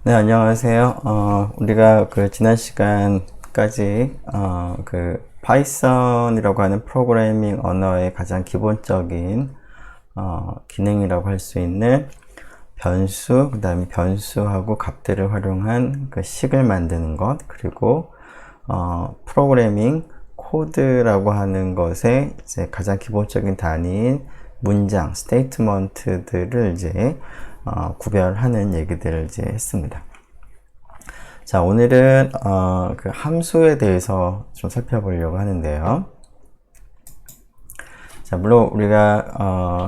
네, 안녕하세요. 우리가 지난 시간까지, 파이썬이라고 하는 프로그래밍 언어의 가장 기본적인, 기능이라고 할 수 있는 변수, 그 다음에 변수하고 값들을 활용한 그 식을 만드는 것, 그리고, 프로그래밍 코드라고 하는 것의 이제 가장 기본적인 단위인 문장, 스테이트먼트들을 이제 구별하는 얘기들을 이제 했습니다. 자, 오늘은 그 함수에 대해서 좀 살펴보려고 하는데요. 자, 물론 우리가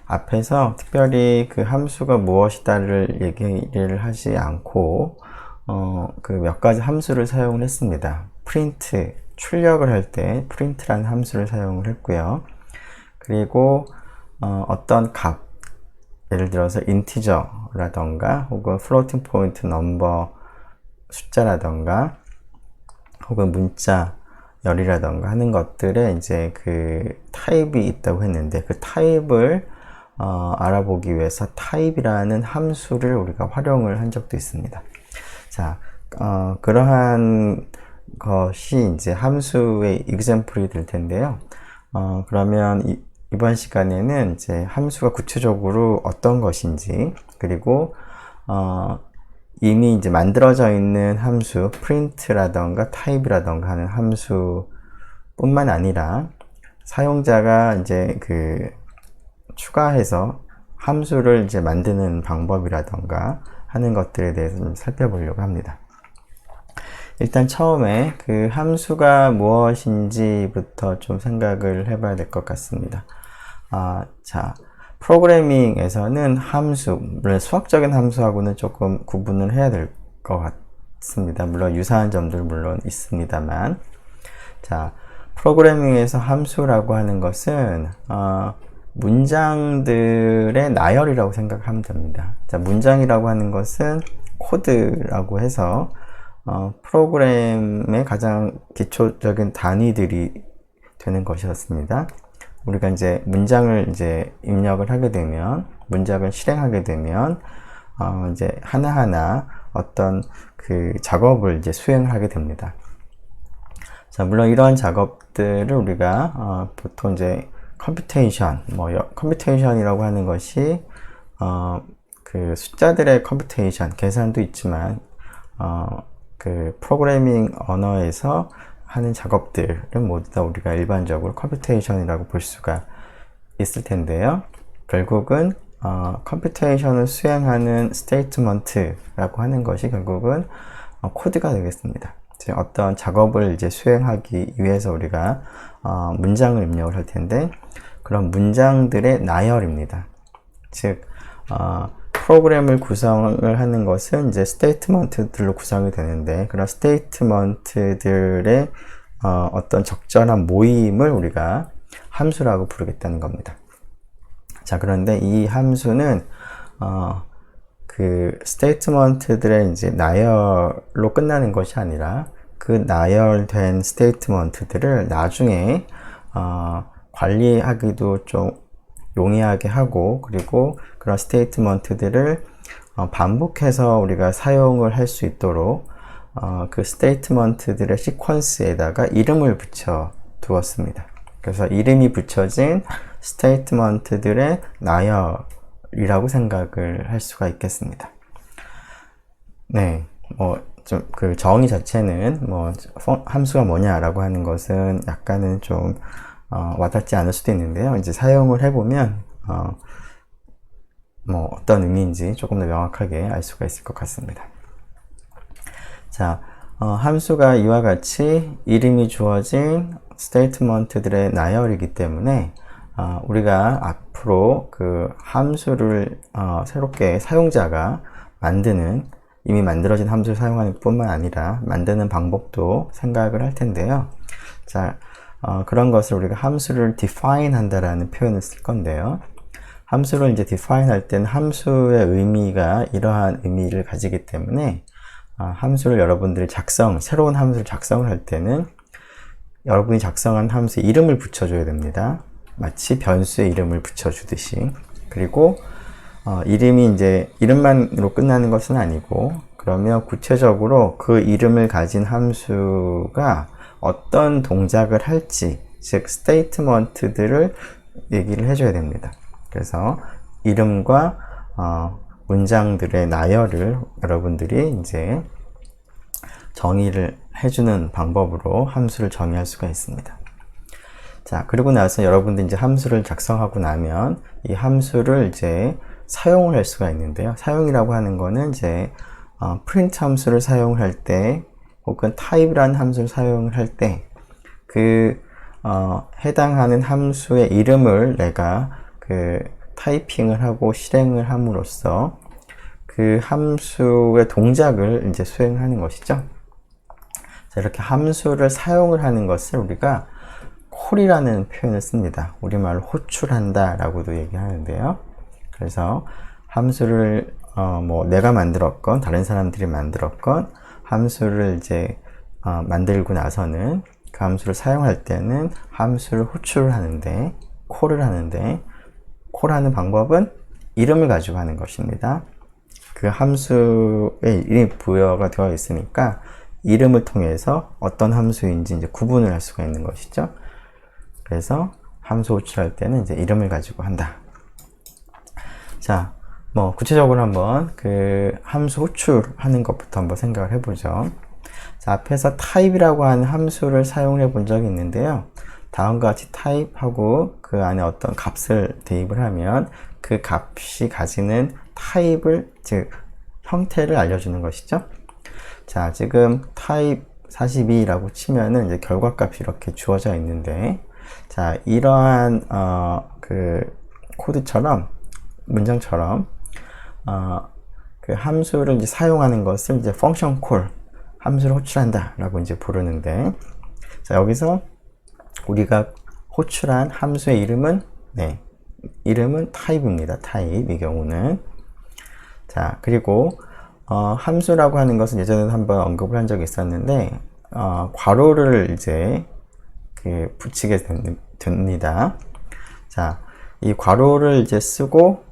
앞에서 특별히 그 함수가 무엇이다를 얘기를 하지 않고 그 몇 가지 함수를 사용을 했습니다. 프린트, 출력을 할 때 프린트라는 함수를 사용을 했고요. 그리고 어떤 값, 예를 들어서 인티저라던가 혹은 플로팅 포인트 넘버 숫자라던가 혹은 문자 열이라던가 하는 것들에 이제 그 타입이 있다고 했는데 그 타입을 알아보기 위해서 타입이라는 함수를 우리가 활용을 한 적도 있습니다. 자, 그러한 것이 이제 함수의 example이 될 텐데요. 그러면 이번 시간에는 이제 함수가 구체적으로 어떤 것인지, 그리고 이미 이제 만들어져 있는 함수, print라던가 type이라던가 하는 함수 뿐만 아니라 사용자가 이제 그 추가해서 함수를 이제 만드는 방법이라던가 하는 것들에 대해서 좀 살펴보려고 합니다. 일단 처음에 그 함수가 무엇인지부터 좀 생각을 해봐야 될 것 같습니다. 자, 프로그래밍에서는 함수, 물론 수학적인 함수하고는 조금 구분을 해야 될 것 같습니다. 물론 유사한 점들 물론 있습니다만, 자, 프로그래밍에서 함수라고 하는 것은 문장들의 나열이라고 생각하면 됩니다. 자, 문장이라고 하는 것은 코드라고 해서 프로그램의 가장 기초적인 단위들이 되는 것이었습니다. 우리가 이제 문장을 이제 입력을 하게 되면, 문장을 실행하게 되면, 이제 하나하나 어떤 그 작업을 이제 수행을 하게 됩니다. 자, 물론 이러한 작업들을 우리가, 보통 이제 컴퓨테이션이라고 하는 것이, 그 숫자들의 컴퓨테이션, 계산도 있지만, 그 프로그래밍 언어에서 하는 작업들은 모두 다 우리가 일반적으로 컴퓨테이션이라고 볼 수가 있을 텐데요. 결국은 컴퓨테이션을 수행하는 스테이트먼트라고 하는 것이 결국은 코드가 되겠습니다. 즉 어떤 작업을 이제 수행하기 위해서 우리가 문장을 입력을 할 텐데 그런 문장들의 나열입니다. 즉 프로그램을 구성을 하는 것은 이제 스테이트먼트들로 구성이 되는데 그런 스테이트먼트들의 어떤 적절한 모임을 우리가 함수라고 부르겠다는 겁니다. 자, 그런데 이 함수는 그 스테이트먼트들의 이제 나열로 끝나는 것이 아니라 그 나열된 스테이트먼트들을 나중에 관리하기도 좀 용이하게 하고 그리고 그런 스테이트먼트들을 반복해서 우리가 사용을 할 수 있도록 그 스테이트먼트들의 시퀀스에다가 이름을 붙여 두었습니다. 그래서 이름이 붙여진 스테이트먼트들의 나열이라고 생각을 할 수가 있겠습니다. 네, 좀 그 정의 자체는 함수가 뭐냐라고 하는 것은 약간은 좀 와닿지 않을 수도 있는데요. 이제 사용을 해보면 어떤 의미인지 조금 더 명확하게 알 수가 있을 것 같습니다. 자, 함수가 이와 같이 이름이 주어진 스테이트먼트들의 나열이기 때문에 우리가 앞으로 그 함수를 새롭게 사용자가 만드는 이미 만들어진 함수를 사용하는 뿐만 아니라 만드는 방법도 생각을 할 텐데요. 자, 그런 것을 우리가 함수를 define 한다라는 표현을 쓸 건데요. 함수를 이제 define 할 때는 함수의 의미가 이러한 의미를 가지기 때문에 함수를 여러분들이 새로운 함수를 작성을 할 때는 여러분이 작성한 함수에 이름을 붙여줘야 됩니다. 마치 변수에 이름을 붙여주듯이. 그리고 이름이 이제 이름만으로 끝나는 것은 아니고 그러면 구체적으로 그 이름을 가진 함수가 어떤 동작을 할지, 즉 스테이트먼트들을 얘기를 해줘야 됩니다. 그래서 이름과 문장들의 나열을 여러분들이 이제 정의를 해주는 방법으로 함수를 정의할 수가 있습니다. 자, 그리고 나서 여러분들 이제 함수를 작성하고 나면 이 함수를 이제 사용을 할 수가 있는데요. 사용이라고 하는 거는 이제 print 함수를 사용할 때 혹은 type라는 함수를 사용을 할 때 그 해당하는 함수의 이름을 내가 그 타이핑을 하고 실행을 함으로써 그 함수의 동작을 이제 수행하는 것이죠. 자, 이렇게 함수를 사용을 하는 것을 우리가 콜이라는 표현을 씁니다. 우리말로 호출한다 라고도 얘기하는데요. 그래서 함수를 뭐 내가 만들었건 다른 사람들이 만들었건 함수를 이제 만들고 나서는 그 함수를 사용할 때는 함수를 호출을 하는데 콜을 하는데 콜하는 방법은 이름을 가지고 하는 것입니다. 그 함수의 이름이 부여가 되어 있으니까 이름을 통해서 어떤 함수인지 이제 구분을 할 수가 있는 것이죠. 그래서 함수 호출할 때는 이제 이름을 가지고 한다. 자, 뭐 구체적으로 한번 그 함수 호출하는 것부터 한번 생각을 해보죠. 자, 앞에서 type이라고 하는 함수를 사용해 본 적이 있는데요. 다음과 같이 type하고 그 안에 어떤 값을 대입을 하면 그 값이 가지는 타입을, 즉 형태를 알려주는 것이죠. 자, 지금 type 42라고 치면은 이제 결과값이 이렇게 주어져 있는데, 자, 이러한 그 코드처럼 문장처럼 그 함수를 이제 사용하는 것을 이제 펑션 콜, 함수를 호출한다 라고 이제 부르는데, 자, 여기서 우리가 호출한 함수의 이름은 이름은 타입입니다. 타입, 이 경우는. 자, 그리고 함수라고 하는 것은 예전에 한번 언급을 한 적이 있었는데, 괄호를 이제 붙이게 됩니다. 자, 이 괄호를 이제 쓰고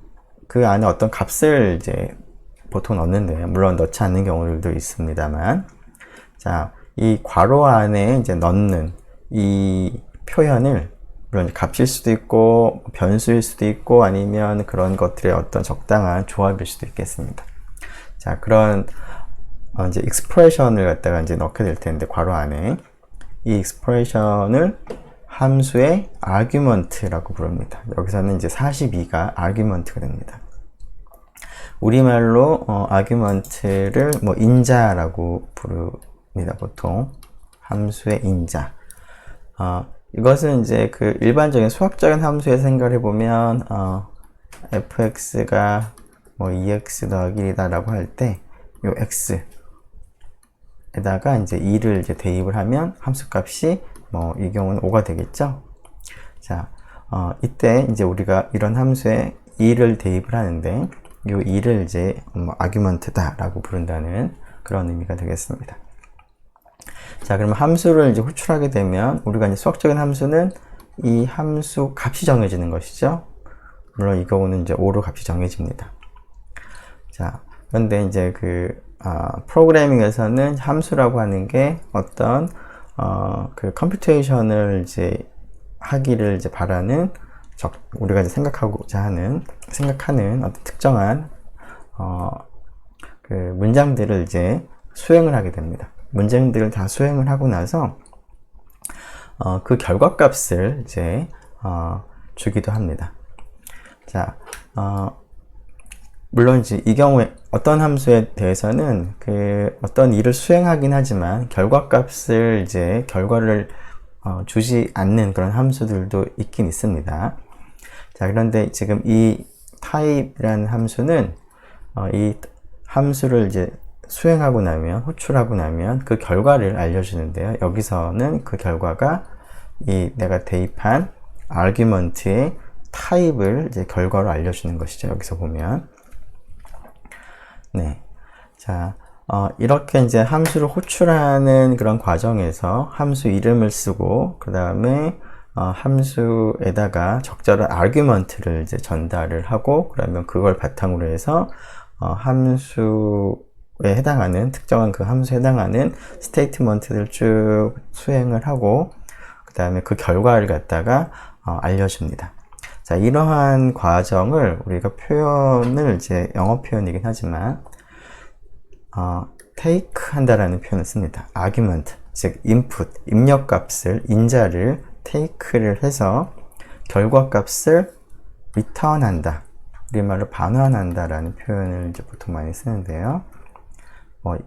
그 안에 어떤 값을 이제 보통 넣는데요. 물론 넣지 않는 경우들도 있습니다만, 자, 이 괄호 안에 이제 넣는 이 표현을 물론 값일 수도 있고 변수일 수도 있고 아니면 그런 것들의 어떤 적당한 조합일 수도 있겠습니다. 자, 그런 이제 expression을 갖다가 이제 넣게 될 텐데, 괄호 안에 이 expression을 함수의 argument라고 부릅니다. 여기서는 이제 42가 argument가 됩니다. 우리말로 argument를 뭐 인자라고 부릅니다. 보통 함수의 인자. 이것은 이제 그 일반적인 수학적인 함수에 생각을 해보면 fx가 뭐 2x 더하기 1이다 라고 할 때 요 x에다가 이제 2를 이제 대입을 하면 함수값이 뭐 이 경우는 5가 되겠죠. 자, 이때 이제 우리가 이런 함수에 2를 대입을 하는데 요 2를 이제 아규먼트다 라고 부른다는 그런 의미가 되겠습니다. 자, 그러면 함수를 이제 호출하게 되면 우리가 이제 수학적인 함수는 이 함수 값이 정해지는 것이죠. 물론 이 경우는 이제 5로 값이 정해집니다. 자, 그런데 이제 프로그래밍에서는 함수라고 하는 게 어떤 그 컴퓨테이션을 이제 하기를 이제 바라는 우리가 이제 생각하는 어떤 특정한 그 문장들을 이제 수행을 하게 됩니다. 문장들을 다 수행을 하고 나서 그 결과값을 이제 주기도 합니다. 자, 물론 이제 이 경우에 어떤 함수에 대해서는 그 어떤 일을 수행하긴 하지만 결과값을 이제 결과를 주지 않는 그런 함수들도 있긴 있습니다. 자, 그런데 지금 이 type이라는 함수는 이 함수를 이제 수행하고 나면, 호출하고 나면 그 결과를 알려주는데요. 여기서는 그 결과가 이 내가 대입한 argument의 타입을 이제 결과로 알려주는 것이죠. 여기서 보면. 네. 자, 이렇게 이제 함수를 호출하는 그런 과정에서 함수 이름을 쓰고, 그 다음에 함수에다가 적절한 argument를 이제 전달을 하고, 그러면 그걸 바탕으로 해서 함수의 해당하는 특정한 그 함수에 해당하는 스테이트먼트를 쭉 수행을 하고 그 다음에 그 결과를 갖다가 알려줍니다. 자, 이러한 과정을 우리가 표현을 이제 영어 표현이긴 하지만 take 한다라는 표현을 씁니다. argument, 즉 input, 입력값을 인자를 take를 해서 결과값을 return한다. 우리말로 반환한다라는 표현을 이제 보통 많이 쓰는데요.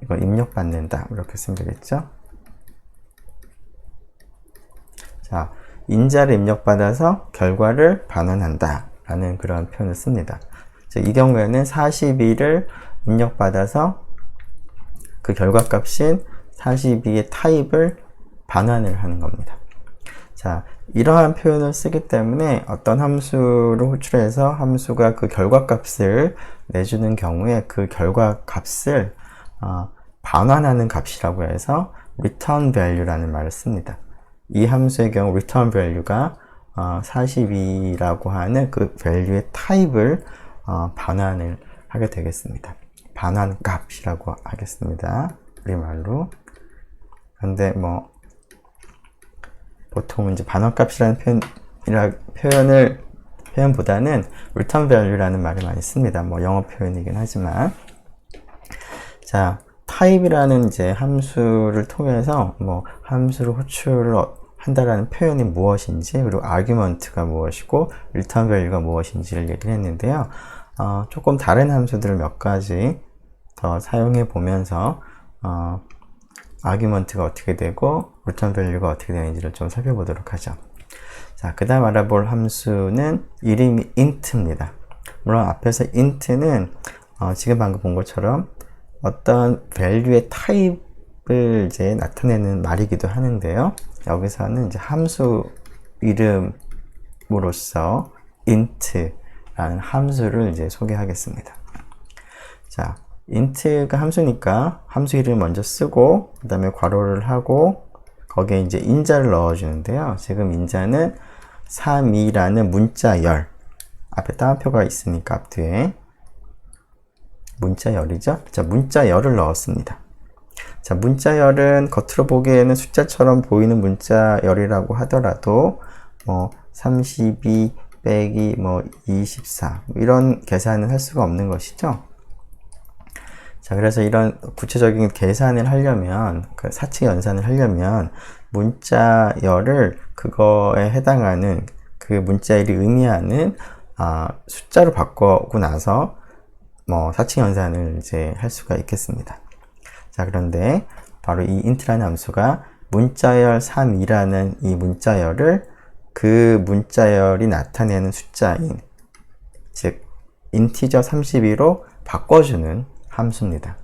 이거 입력받는다 이렇게 쓰면 되겠죠. 자, 인자를 입력받아서 결과를 반환한다 라는 그런 표현을 씁니다. 즉, 이 경우에는 42를 입력받아서 그 결과값인 42의 타입을 반환을 하는 겁니다. 자, 이러한 표현을 쓰기 때문에 어떤 함수를 호출해서 함수가 그 결과값을 내주는 경우에 그 결과값을 반환하는 값이라고 해서 return value라는 말을 씁니다. 이 함수의 경우 return value가 42라고 하는 그 value의 타입을 반환을 하게 되겠습니다. 반환 값이라고 하겠습니다. 우리말로. 근데 보통 이제 반환 값이라는 표현보다는 return value라는 말을 많이 씁니다. 영어 표현이긴 하지만. 자, 타입이라는 이제 함수를 통해서 함수를 호출을 한다라는 표현이 무엇인지, 그리고 argument가 무엇이고 return value가 무엇인지를 얘기를 했는데요. 조금 다른 함수들을 몇 가지 더 사용해 보면서 argument가 어떻게 되고 return value가 어떻게 되는지를 좀 살펴보도록 하죠. 자, 그 다음 알아볼 함수는 이름이 int입니다. 물론 앞에서 int는 지금 방금 본 것처럼 어떤 value의 타입을 이제 나타내는 말이기도 하는데요. 여기서는 이제 함수 이름으로서 int라는 함수를 이제 소개하겠습니다. 자, int가 함수니까 함수 이름을 먼저 쓰고 그 다음에 괄호를 하고 거기에 이제 인자를 넣어주는데요. 지금 인자는 32라는 문자열, 앞에 따옴표가 있으니까 앞뒤에 문자열이죠. 자, 문자열을 넣었습니다. 자, 문자열은 겉으로 보기에는 숫자처럼 보이는 문자열이라고 하더라도 32 빼기 24 이런 계산을 할 수가 없는 것이죠. 자, 그래서 이런 구체적인 계산을 하려면, 그 사칙 연산을 하려면 문자열을 그거에 해당하는 그 문자열이 의미하는 숫자로 바꾸고 나서 사칙 연산을 이제 할 수가 있겠습니다. 자, 그런데 바로 이 int라는 함수가 문자열 3이라는 이 문자열을 그 문자열이 나타내는 숫자인, 즉 인티저 32로 바꿔주는 함수입니다.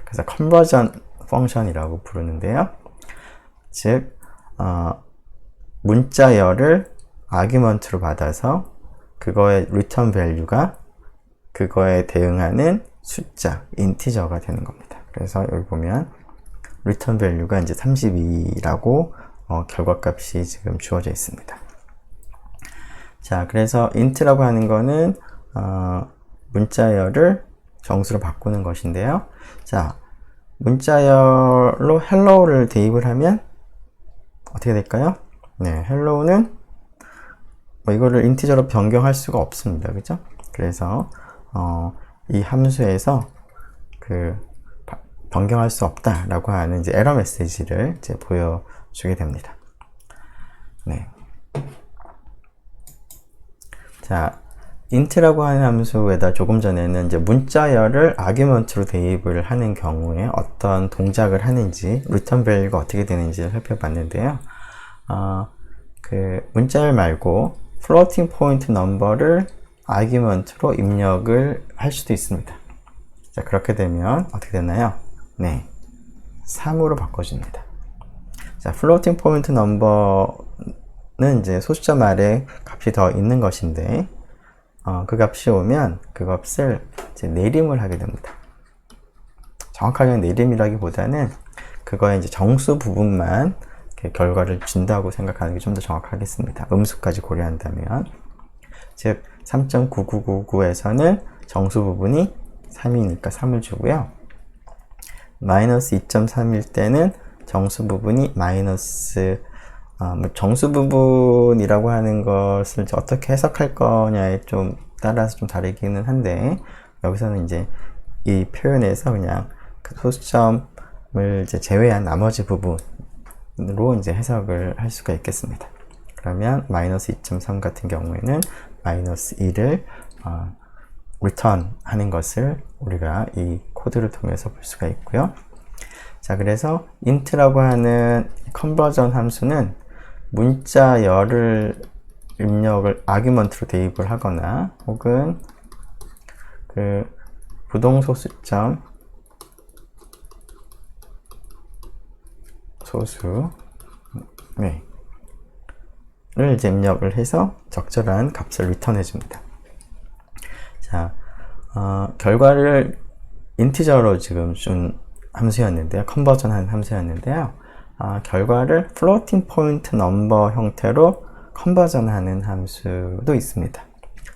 그래서 컨버전 펑션이라고 부르는데요. 즉 문자열을 아규먼트로 받아서 그거의 return value가 그거에 대응하는 숫자, 인티저가 되는 겁니다. 그래서 여기 보면 return value가 이제 32라고 결과값이 지금 주어져 있습니다. 자, 그래서 int라고 하는 거는 문자열을 정수로 바꾸는 것인데요. 자, 문자열로 hello를 대입을 하면 어떻게 될까요? 네, hello는 이거를 인티저로 변경할 수가 없습니다. 그죠? 그래서 이 함수에서 변경할 수 없다라고 하는 이제 에러 메시지를 이제 보여주게 됩니다. 네. 자, int라고 하는 함수에다 조금 전에는 이제 문자열을 아규먼트로 대입을 하는 경우에 어떤 동작을 하는지, return value가 어떻게 되는지를 살펴봤는데요. 그 문자열 말고 floating point number를 아규먼트로 입력을 할 수도 있습니다. 자, 그렇게 되면 어떻게 되나요? 네, 3으로 바꿔줍니다. 자, floating point number는 이제 소수점 말에 값이 더 있는 것인데, 그 값이 오면 그 값을 이제 내림을 하게 됩니다. 정확하게 내림이라기보다는 그거의 이제 정수 부분만 결과를 준다고 생각하는 게 좀 더 정확하겠습니다. 음수까지 고려한다면. 즉, 3.9999에서는 정수 부분이 3이니까 3을 주고요. 마이너스 2.3일 때는 정수 부분이 마이너스 정수 부분이라고 하는 것을 이제 어떻게 해석할 거냐에 좀 따라서 좀 다르기는 한데, 여기서는 이제 이 표현에서 그냥 그 소수점을 이제 제외한 나머지 부분으로 이제 해석을 할 수가 있겠습니다. 그러면 마이너스 2.3 같은 경우에는 마이너스 1을 return 하는 것을 우리가 이 코드를 통해서 볼 수가 있고요. 자, 그래서 int라고 하는 컨버전 함수는 문자열을 입력을 아규먼트로 대입을 하거나 혹은 그 부동소수점 를 이제 입력을 해서 적절한 값을 리턴해 줍니다. 자, 결과를 인티저로 지금 준 함수였는데요. 컨버전한 함수였는데요. 결과를 floating point number 형태로 컨버전하는 함수도 있습니다.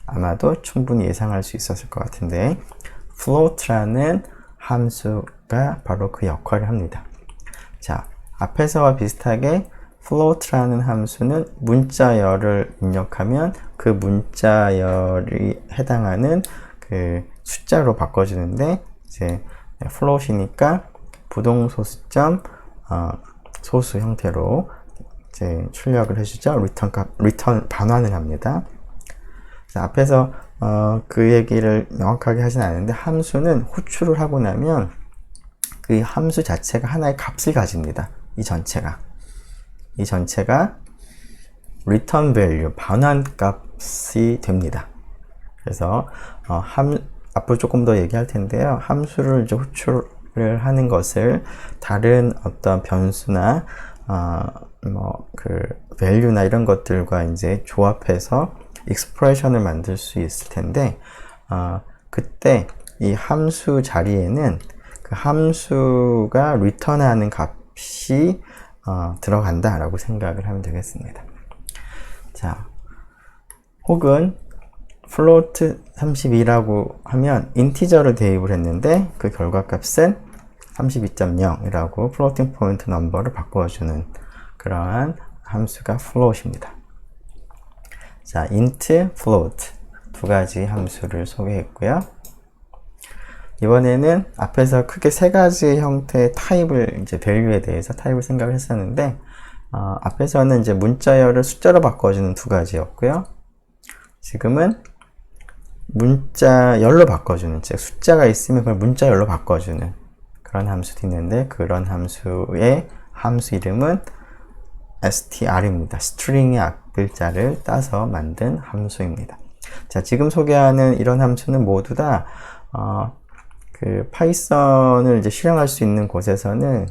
아마도 충분히 예상할 수 있었을 것 같은데, float라는 함수가 바로 그 역할을 합니다. 자, 앞에서와 비슷하게 float라는 함수는 문자열을 입력하면 그 문자열이 해당하는 그 숫자로 바꿔주는데, 이제 float이니까 부동소수점 소수 형태로 이제 출력을 해주죠. 리턴 반환을 합니다. 자, 앞에서 그 얘기를 명확하게 하진 않은데, 함수는 호출을 하고 나면 그 함수 자체가 하나의 값을 가집니다. 이 전체가 return value, 반환 값이 됩니다. 그래서 앞으로 조금 더 얘기할 텐데요. 함수를 이제 호출을 하는 것을 다른 어떤 변수나 그 value나 이런 것들과 이제 조합해서 expression을 만들 수 있을 텐데, 그때 이 함수 자리에는 그 함수가 return하는 값이 들어간다 라고 생각을 하면 되겠습니다. 자, 혹은 float 32라고 하면 인티저를 대입을 했는데 그 결과값은 32.0이라고 floating point number를 바꿔주는 그러한 함수가 float입니다. 자, int, float 두 가지 함수를 소개했고요. 이번에는 앞에서 크게 세 가지 형태의 타입을, 이제 value에 대해서 타입을 생각을 했었는데, 앞에서는 이제 문자열을 숫자로 바꿔주는 두 가지였고요. 지금은 문자열로 바꿔주는, 즉 숫자가 있으면 그걸 문자열로 바꿔주는 그런 함수도 있는데, 그런 함수의 함수 이름은 str입니다. 스트링의 앞글자를 따서 만든 함수입니다. 자, 지금 소개하는 이런 함수는 모두 다 그 파이썬을 이제 실행할 수 있는 곳에서는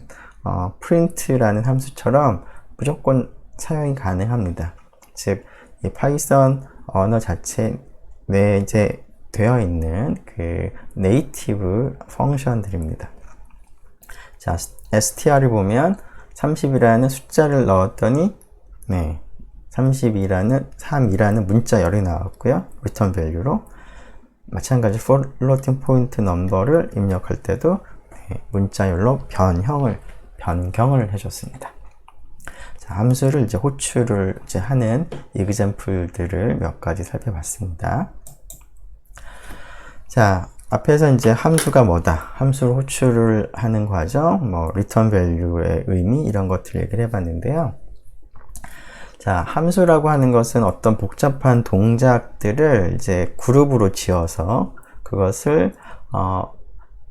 print라는 함수처럼 무조건 사용이 가능합니다. 즉, 이 파이썬 언어 자체 내에 이제 되어 있는 그 네이티브 펑션들입니다. 자, str을 보면 30이라는 숫자를 넣었더니 3이라는 문자열이 나왔고요. return value로 마찬가지 floating point number를 입력할 때도 문자열로 변경을 해줬습니다. 자, 함수를 이제 호출을 이제 하는 example들을 몇 가지 살펴봤습니다. 자, 앞에서 이제 함수가 뭐다, 함수를 호출을 하는 과정, return value의 의미, 이런 것들 얘기를 해봤는데요. 자, 함수라고 하는 것은 어떤 복잡한 동작들을 이제 그룹으로 지어서 그것을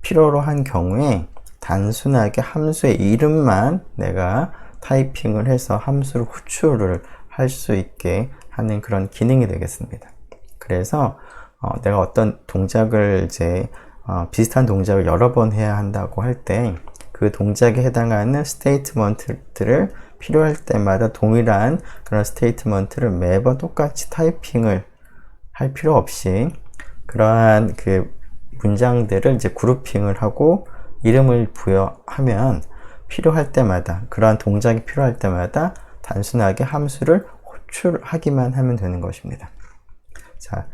필요로 한 경우에 단순하게 함수의 이름만 내가 타이핑을 해서 함수를 호출을 할 수 있게 하는 그런 기능이 되겠습니다. 그래서 내가 어떤 동작을 이제 비슷한 동작을 여러 번 해야 한다고 할 때 그 동작에 해당하는 스테이트먼트들을 필요할 때마다 동일한 그런 스테이트먼트를 매번 똑같이 타이핑을 할 필요 없이 그러한 그 문장들을 이제 그룹핑을 하고 이름을 부여하면 필요할 때마다, 그러한 동작이 필요할 때마다 단순하게 함수를 호출하기만 하면 되는 것입니다. 자,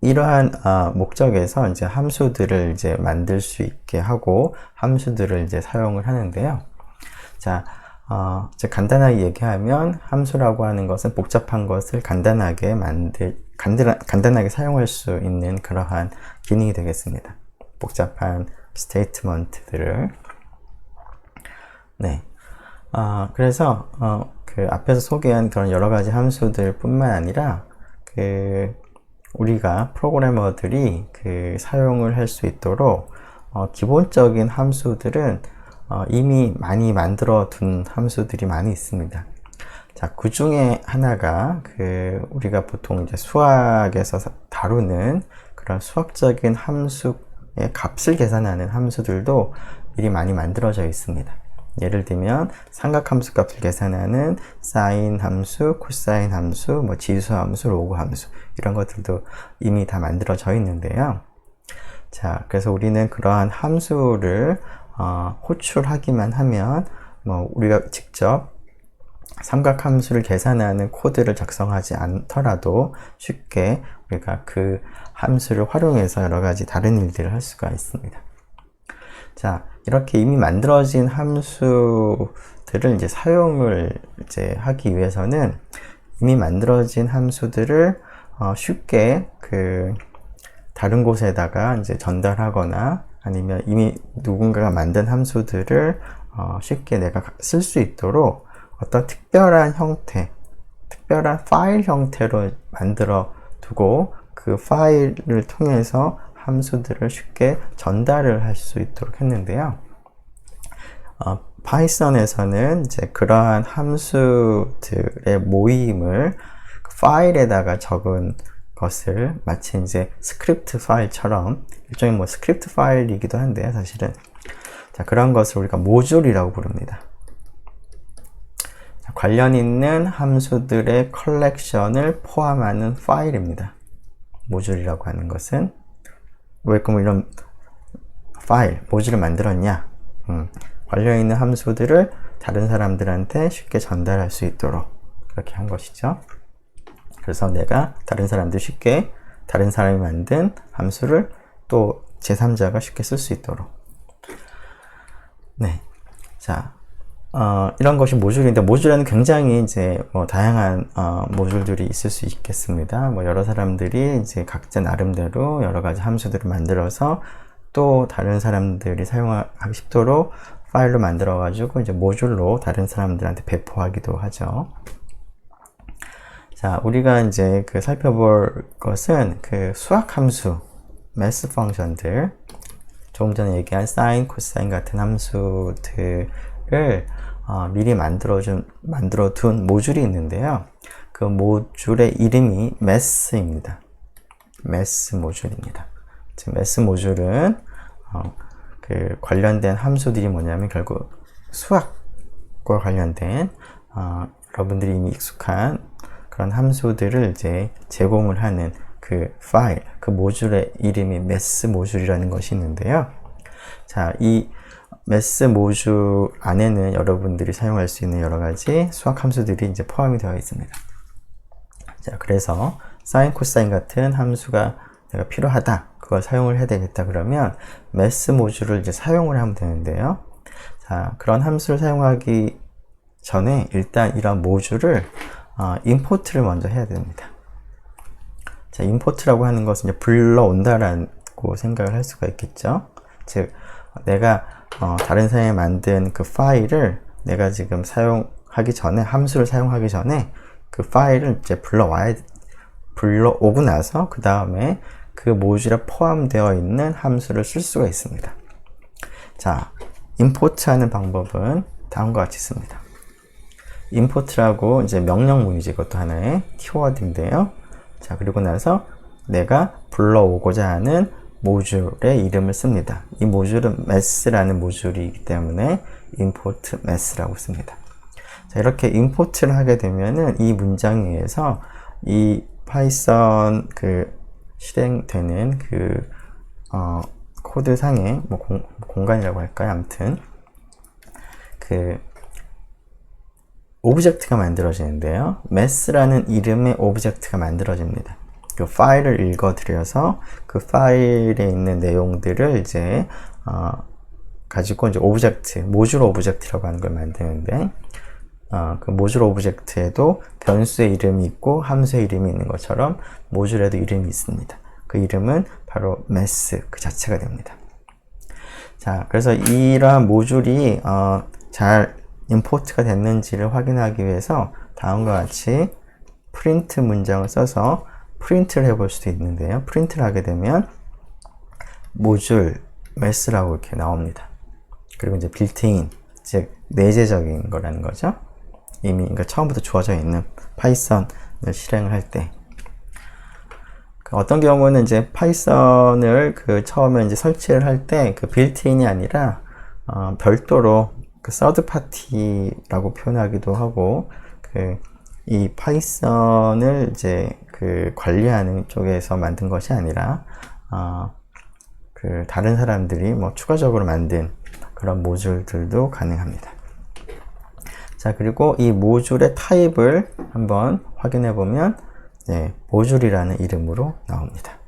이러한 목적에서 이제 함수들을 이제 만들 수 있게 하고 함수들을 이제 사용을 하는데요. 자, 이제 간단하게 얘기하면 함수라고 하는 것은 복잡한 것을 간단하게 간단하게 사용할 수 있는 그러한 기능이 되겠습니다. 복잡한 스테이트먼트들을. 네. 그래서 그 앞에서 소개한 그런 여러 가지 함수들 뿐만 아니라 우리가 프로그래머들이 사용을 할 수 있도록 기본적인 함수들은 이미 많이 만들어 둔 함수들이 많이 있습니다. 자, 그 중에 하나가 우리가 보통 이제 수학에서 다루는 그런 수학적인 함수의 값을 계산하는 함수들도 미리 많이 만들어져 있습니다. 예를 들면 삼각함수 값을 계산하는 사인 함수, 코사인 함수, 뭐 지수 함수, 로그 함수 이런 것들도 이미 다 만들어져 있는데요. 자, 그래서 우리는 그러한 함수를 호출하기만 하면 뭐 우리가 직접 삼각함수를 계산하는 코드를 작성하지 않더라도 쉽게 우리가 그 함수를 활용해서 여러 가지 다른 일들을 할 수가 있습니다. 자, 이렇게 이미 만들어진 함수들을 이제 사용을 이제 하기 위해서는 이미 만들어진 함수들을 쉽게 다른 곳에다가 이제 전달하거나 아니면 이미 누군가가 만든 함수들을 쉽게 내가 쓸 수 있도록 어떤 특별한 형태, 특별한 파일 형태로 만들어 두고 그 파일을 통해서 함수들을 쉽게 전달을 할 수 있도록 했는데요. 파이썬에서는 이제 그러한 함수들의 모임을 파일에다가 적은 것을 마치 이제 스크립트 파일처럼 일종의 뭐 스크립트 파일이기도 한데요, 사실은. 자, 그런 것을 우리가 모듈이라고 부릅니다. 자, 관련 있는 함수들의 컬렉션을 포함하는 파일입니다. 모듈이라고 하는 것은 왜 그럼 이런 파일, 모듈을 만들었냐? 관련 있는 함수들을 다른 사람들한테 쉽게 전달할 수 있도록 그렇게 한 것이죠. 그래서 내가 다른 사람들 쉽게 다른 사람이 만든 함수를 또 제3자가 쉽게 쓸 수 있도록. 네. 자, 이런 것이 모듈인데, 모듈에는 굉장히 이제 뭐 다양한 모듈들이 있을 수 있겠습니다. 뭐 여러 사람들이 이제 각자 나름대로 여러 가지 함수들을 만들어서 또 다른 사람들이 사용하기 쉽도록 파일로 만들어 가지고 이제 모듈로 다른 사람들한테 배포하기도 하죠. 자, 우리가 이제 살펴볼 것은 수학 함수, 매스 펑션들, 조금 전에 얘기한 사인, 코사인 같은 함수들을 미리 만들어 둔 모듈이 있는데요. 그 모듈의 이름이 매스입니다. 매스 모듈입니다. 매스 모듈은 관련된 함수들이 뭐냐면 결국 수학과 관련된 여러분들이 이미 익숙한 그런 함수들을 이제 제공을 하는 그 파일, 그 모듈의 이름이 매스 모듈이라는 것이 있는데요. 자, 이 매스 모듈 안에는 여러분들이 사용할 수 있는 여러 가지 수학 함수들이 이제 포함이 되어 있습니다. 자, 그래서 사인, 코사인 같은 함수가 내가 필요하다, 그걸 사용을 해야 되겠다 그러면 매스 모듈을 이제 사용을 하면 되는데요. 자, 그런 함수를 사용하기 전에 일단 이런 모듈을 임포트를 먼저 해야 됩니다. 자, 임포트라고 하는 것은 이제 불러온다라고 생각을 할 수가 있겠죠. 즉, 내가 다른 사람이 만든 그 파일을 내가 지금 사용하기 전에, 함수를 사용하기 전에 그 파일을 이제 불러오고 나서 그 다음에 그 모듈에 포함되어 있는 함수를 쓸 수가 있습니다. 자, 임포트 하는 방법은 다음과 같이 씁니다. 임포트라고 이제 명령문이지, 이것도 하나의 키워드인데요. 자, 그리고 나서 내가 불러오고자 하는 모듈의 이름을 씁니다. 이 모듈은 math라는 모듈이기 때문에 import math라고 씁니다. 자, 이렇게 임포트를 하게 되면은 이 문장에 의해서 이 파이썬 실행되는 코드상의 뭐 공간이라고 할까요? 아무튼 오브젝트가 만들어지는데요. math라는 이름의 오브젝트가 만들어집니다. 그 파일을 읽어드려서 그 파일에 있는 내용들을 이제 가지고 이제 오브젝트, 모듈 오브젝트라고 하는 걸 만드는데 그 모듈 오브젝트에도 변수의 이름이 있고 함수의 이름이 있는 것처럼 모듈에도 이름이 있습니다. 그 이름은 바로 math 그 자체가 됩니다. 자, 그래서 이러한 모듈이 잘 임포트가 됐는지를 확인하기 위해서 다음과 같이 프린트 문장을 써서 프린트를 해볼 수도 있는데요. 프린트를 하게 되면 모듈 math라고 이렇게 나옵니다. 그리고 이제 빌트인, 즉 내재적인 거라는 거죠. 이미 그러니까 처음부터 주어져 있는 파이썬을 실행을 할 때 어떤 경우는 이제 파이썬을 처음에 이제 설치를 할 때 그 빌트인이 아니라 별도로 그 서드 파티라고 표현하기도 하고 이 파이썬을 이제 관리하는 쪽에서 만든 것이 아니라 다른 사람들이 뭐 추가적으로 만든 그런 모듈들도 가능합니다. 자, 그리고 이 모듈의 타입을 한번 확인해 보면 모듈이라는 이름으로 나옵니다.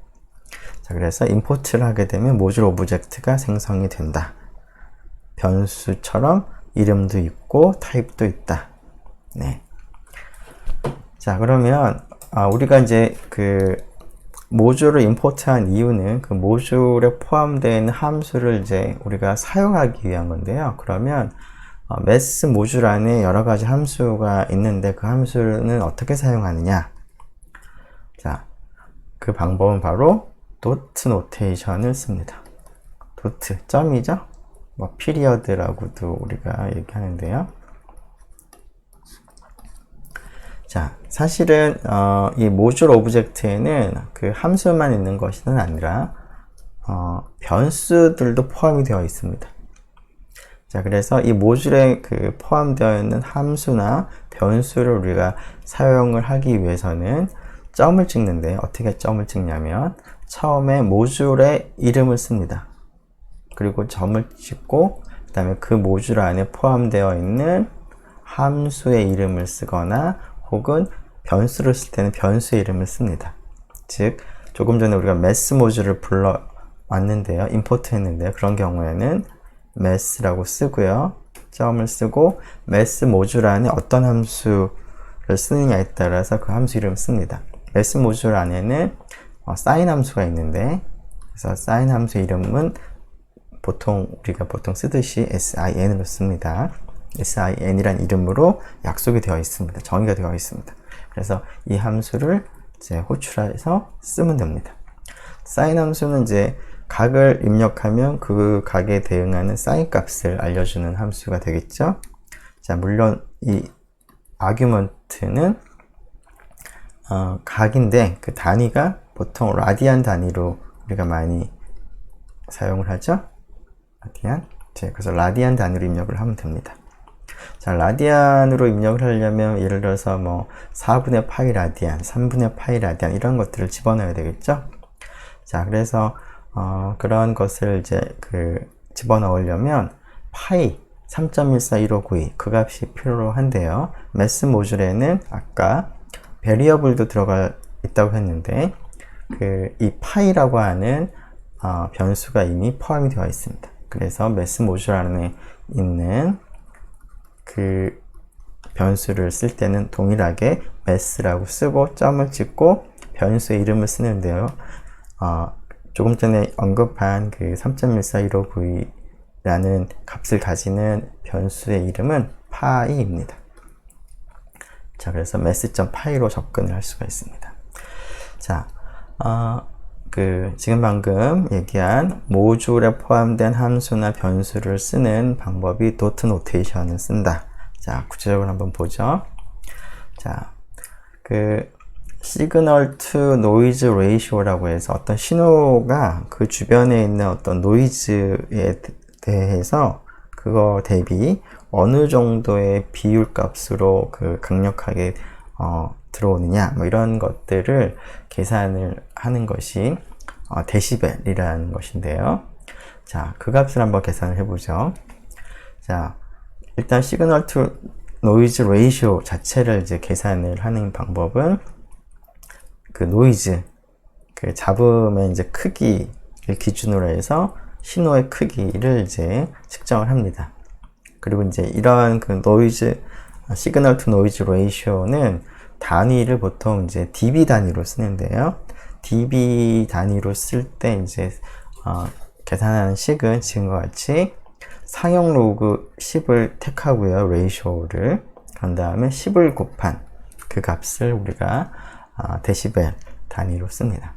자, 그래서 임포트를 하게 되면 모듈 오브젝트가 생성이 된다. 변수처럼 이름도 있고 타입도 있다. 네. 자, 그러면 우리가 이제 모듈을 임포트한 이유는 그 모듈에 포함되어 있는 함수를 이제 우리가 사용하기 위한 건데요. 그러면 math 모듈 안에 여러 가지 함수가 있는데 그 함수는 어떻게 사용하느냐? 자, 그 방법은 바로 dot 노테이션을 씁니다. dot, 점이죠? 뭐 피리어드라고도 우리가 얘기하는데요. 자, 사실은 이 모듈 오브젝트에는 그 함수만 있는 것은 아니라 변수들도 포함이 되어 있습니다. 자, 그래서 이 모듈에 포함되어 있는 함수나 변수를 우리가 사용을 하기 위해서는 점을 찍는데 어떻게 점을 찍냐면 처음에 모듈의 이름을 씁니다. 그리고 점을 찍고 그 다음에 그 모듈 안에 포함되어 있는 함수의 이름을 쓰거나 혹은 변수를 쓸 때는 변수의 이름을 씁니다. 즉 조금 전에 우리가 math 모듈을 불러 왔는데요. 임포트 했는데요. 그런 경우에는 math라고 쓰고요. 점을 쓰고 math 모듈 안에 어떤 함수를 쓰느냐에 따라서 그 함수 이름을 씁니다. math 모듈 안에는 sin 함수가 있는데 그래서 sin 함수 이름은 우리가 보통 쓰듯이 sin으로 씁니다. sin이란 이름으로 약속이 되어 있습니다. 정의가 되어 있습니다. 그래서 이 함수를 이제 호출해서 쓰면 됩니다. sin 함수는 이제 각을 입력하면 그 각에 대응하는 sin 값을 알려주는 함수가 되겠죠. 자, 물론 이 아규먼트는 각인데 그 단위가 보통 라디안 단위로 우리가 많이 사용을 하죠. 라디안. 그래서 라디안 단위로 입력을 하면 됩니다. 자, 라디안으로 입력을 하려면 예를 들어서 뭐 4분의 파이 라디안, 3분의 파이 라디안 이런 것들을 집어넣어야 되겠죠. 자, 그래서 그런 것을 이제 집어넣으려면 파이 3.141592 그 값이 필요로 한데요. math 모듈에는 아까 베리어블도 들어가 있다고 했는데 이 파이라고 하는 변수가 이미 포함이 되어 있습니다. 그래서 math 모듈 안에 있는 그 변수를 쓸 때는 동일하게 math라고 쓰고 점을 찍고 변수의 이름을 쓰는데요. 조금 전에 언급한 그 3.141592라는 값을 가지는 변수의 이름은 파이입니다. 자, 그래서 math.py로 접근을 할 수가 있습니다. 자, 지금 방금 얘기한 모듈에 포함된 함수나 변수를 쓰는 방법이 dot 노테이션을 쓴다. 자, 구체적으로 한번 보죠. 자, 시그널 투 노이즈 레이시오라고 해서 어떤 신호가 그 주변에 있는 어떤 노이즈에 대해서 그거 대비 어느 정도의 비율 값으로 강력하게 들어오느냐 뭐 이런 것들을 계산을 하는 것이 데시벨이라는 것인데요. 자, 그 값을 한번 계산을 해보죠. 자, 일단 시그널 투 노이즈 레이시오 자체를 이제 계산을 하는 방법은 그 노이즈 그 잡음의 이제 크기를 기준으로 해서 신호의 크기를 이제 측정을 합니다. 그리고 이제 이러한 그 노이즈, 시그널 투 노이즈 레이쇼는 단위를 보통 이제 dB 단위로 쓰는데요. dB 단위로 쓸 때 이제 계산하는 식은 지금과 같이 상용 로그 10을 택하고요. 레이쇼를. 그런 다음에 10을 곱한 그 값을 우리가 데시벨 단위로 씁니다.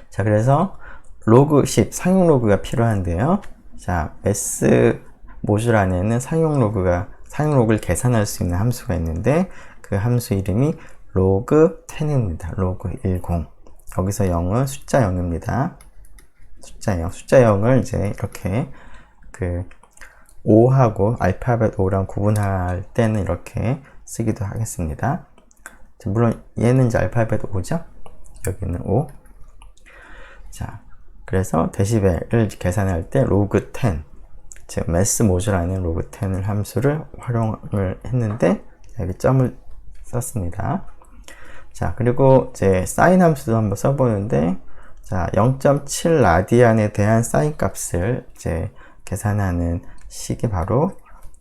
자, 그래서 로그 10, 상용 로그가 필요한데요. 자, 매스 모듈 안에는 상용 로그를 계산할 수 있는 함수가 있는데 그 함수 이름이 로그 10입니다. 로그 10. 여기서 0은 숫자 0입니다. 숫자 0. 숫자 0을 이제 이렇게 그 5하고 알파벳 5랑 구분할 때는 이렇게 쓰기도 하겠습니다. 물론 얘는 이제 알파벳 5죠? 여기는 5. 자, 그래서 데시벨을 계산할 때 로그 10, 즉 매스 모듈 안에 로그 10을 함수를 활용을 했는데 여기 점을 썼습니다. 자, 그리고 이제 사인 함수도 한번 써보는데, 자, 0.7 라디안에 대한 사인 값을 이제 계산하는 식이 바로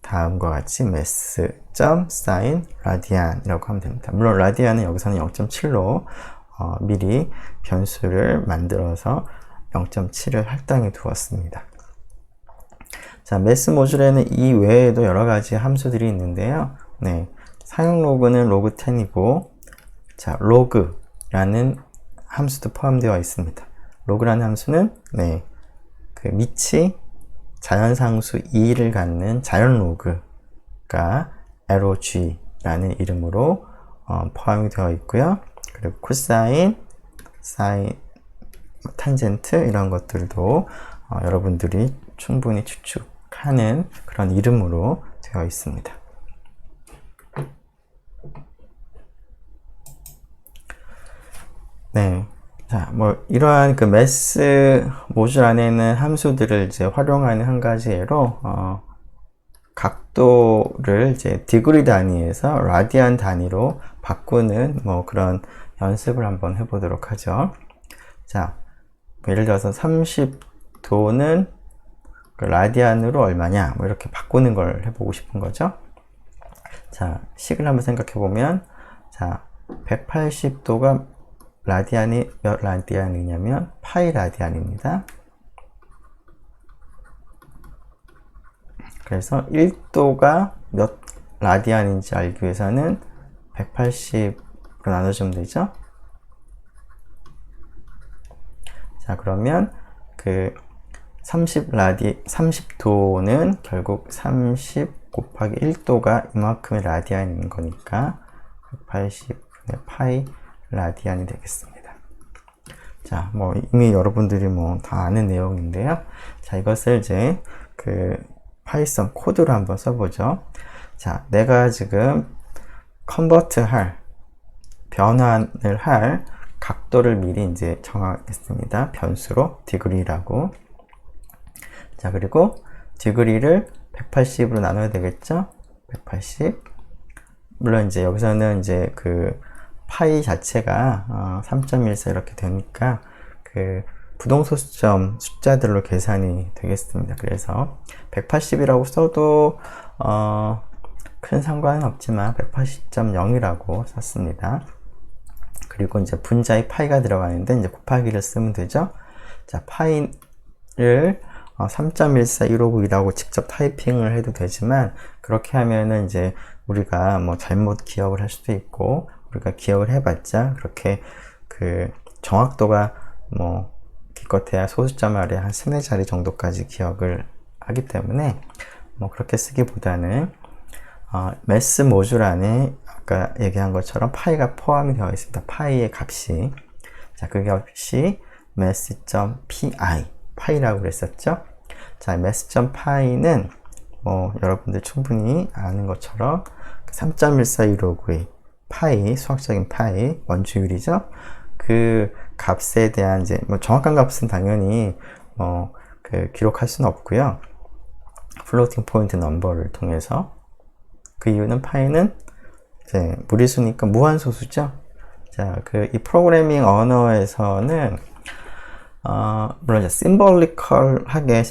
다음과 같이 mass.sin 라디안이라고 하면 됩니다. 물론 라디안은 여기서는 0.7로 미리 변수를 만들어서 0.7을 할당해 두었습니다. 자, 매스 모듈에는 이 외에도 여러 가지 함수들이 있는데요. 네, 사용 로그는 로그 10이고, 자, 로그라는 함수도 포함되어 있습니다. 로그라는 함수는 네, 그 밑이 자연상수 2를 갖는 자연 로그가 LOG라는 이름으로 포함이 되어 있고요. 그리고 코사인, 사인, 탄젠트 이런 것들도 여러분들이 충분히 추측하는 그런 이름으로 되어 있습니다. 네. 자, 뭐, 이러한 그 매스 모듈 안에 있는 함수들을 이제 활용하는 한 가지 예로, 각도를 이제 디그리 단위에서 라디안 단위로 바꾸는 뭐 그런 연습을 한번 해보도록 하죠. 자, 뭐 예를 들어서 30도는 그 라디안으로 얼마냐, 뭐 이렇게 바꾸는 걸 해보고 싶은 거죠. 자, 식을 한번 생각해 보면, 자, 180도가 라디안이 몇 라디안이냐면 파이 라디안입니다. 그래서 1도가 몇 라디안인지 알기 위해서는 180으로 나눠주면 되죠. 자, 그러면 그 30도는 결국 30 곱하기 1도가 이만큼의 라디안인 거니까 180분의 파이 라디안이 되겠습니다. 자, 뭐 이미 여러분들이 뭐 다 아는 내용인데요. 자, 이것을 이제 그 파이썬 코드로 한번 써보죠. 자, 내가 지금 변환을 할 각도를 미리 이제 정하겠습니다. 변수로 degree라고. 자, 그리고 degree를 180으로 나눠야 되겠죠? 180. 물론 이제 여기서는 이제 그 파이 자체가 3.14 이렇게 되니까 그 부동소수점 숫자들로 계산이 되겠습니다. 그래서 180이라고 써도 큰 상관은 없지만 180.0이라고 썼습니다. 그리고 이제 분자에 파이가 들어가는데 이제 곱하기를 쓰면 되죠. 자, 파이를 3.14159이라고 직접 타이핑을 해도 되지만 그렇게 하면은 이제 우리가 뭐 잘못 기억을 할 수도 있고 우리가 기억을 해봤자 그렇게 그 정확도가 뭐 기껏해야 소수점 아래 한 3-4자리 정도까지 기억을 하기 때문에 뭐 그렇게 쓰기보다는 매스 모듈 안에 아까 얘기한 것처럼 파이가 포함이 되어 있습니다. 파이의 값이, 자, 그 값이 mass.pi 파이라고 그랬었죠. 자, mass.pi는 뭐 여러분들 충분히 아는 것처럼 3.14159의 파이, 수학적인 파이 원주율이죠. 그 값에 대한 이제 뭐 정확한 값은 당연히 그 기록할 수는 없고요. 플로팅 포인트 넘버를 통해서. 그 이유는 파이는 이제 무리수니까 무한소수죠. 자, 이 프로그래밍 언어에서는 물론 이제 심볼릭하게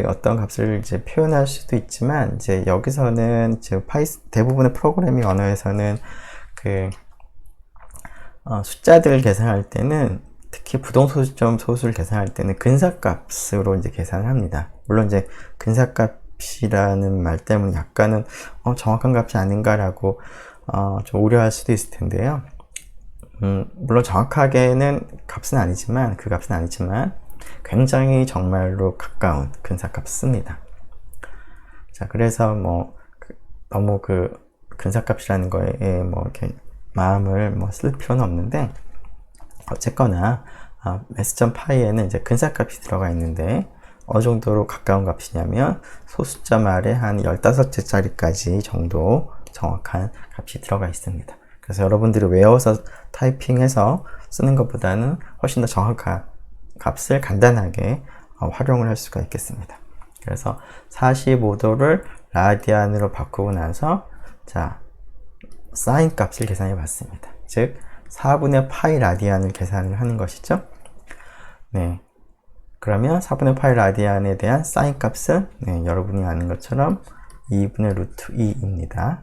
어떤 값을 이제 표현할 수도 있지만, 이제 여기서는 대부분의 프로그래밍 언어에서는 숫자들을 계산할 때는, 특히 부동소수점 소수를 계산할 때는 근사값으로 이제 계산을 합니다. 물론 이제 근사값이라는 말 때문에 약간은 정확한 값이 아닌가라고 좀 우려할 수도 있을 텐데요. 물론 정확하게는 값은 아니지만, 그 값은 아니지만 굉장히 정말로 가까운 근사값을 씁니다. 자, 그래서 너무 근사값이라는 거에 이렇게 마음을 쓸 필요는 없는데, 어쨌거나 mass.py에는 이제 근사값이 들어가 있는데, 어느 정도로 가까운 값이냐면 소수점 아래 한 15자리까지 정도 정확한 값이 들어가 있습니다. 그래서 여러분들이 외워서 타이핑해서 쓰는 것보다는 훨씬 더 정확한 값을 간단하게 활용을 할 수가 있겠습니다. 그래서 45도를 라디안으로 바꾸고 나서, 자, 사인 값을 계산해 봤습니다. 즉 4분의 파이 라디안을 계산을 하는 것이죠. 네. 그러면 4분의 파이 라디안에 대한 사인 값은, 여러분이 아는 것처럼 2분의 루트 2입니다.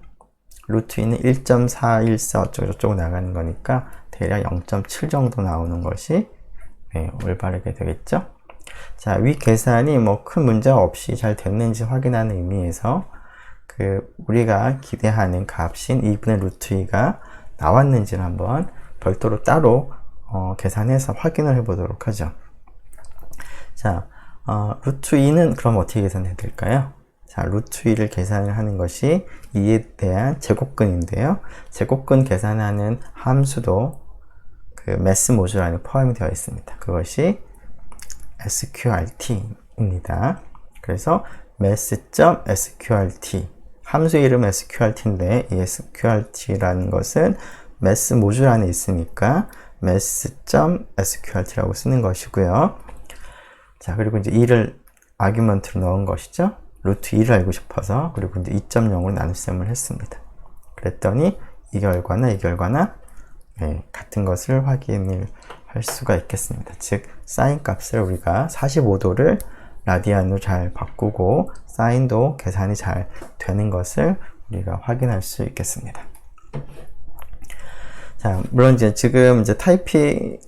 루트 2는 1.414 어쩌고저쩌고 나가는 거니까 대략 0.7 정도 나오는 것이 올바르게 되겠죠. 자, 위 계산이 큰 문제 없이 잘 됐는지 확인하는 의미에서 우리가 기대하는 값인 2분의 루트 2가 나왔는지를 한번 별도로 따로 계산해서 확인을 해 보도록 하죠. 자, 루트 2는 그럼 어떻게 계산해야 될까요? 자, 루트 2를 계산을 하는 것이 2에 대한 제곱근인데요. 제곱근 계산하는 함수도 mass 모듈 안에 포함이 되어 있습니다. 그것이 sqrt입니다. 그래서 mass.sqrt, 함수 이름 sqrt인데, 이 sqrt라는 것은 mass 모듈 안에 있으니까 mass.sqrt라고 쓰는 것이고요. 자, 그리고 이제 2를 아규먼트로 넣은 것이죠. 루트 2를 알고 싶어서, 그리고 이제 2.0으로 나눗셈을 했습니다. 그랬더니 이 결과나 같은 것을 확인을 할 수가 있겠습니다. 즉, 사인 값을 우리가 45도를 라디안으로 잘 바꾸고 사인도 계산이 잘 되는 것을 우리가 확인할 수 있겠습니다. 자, 물론 지금 타이핑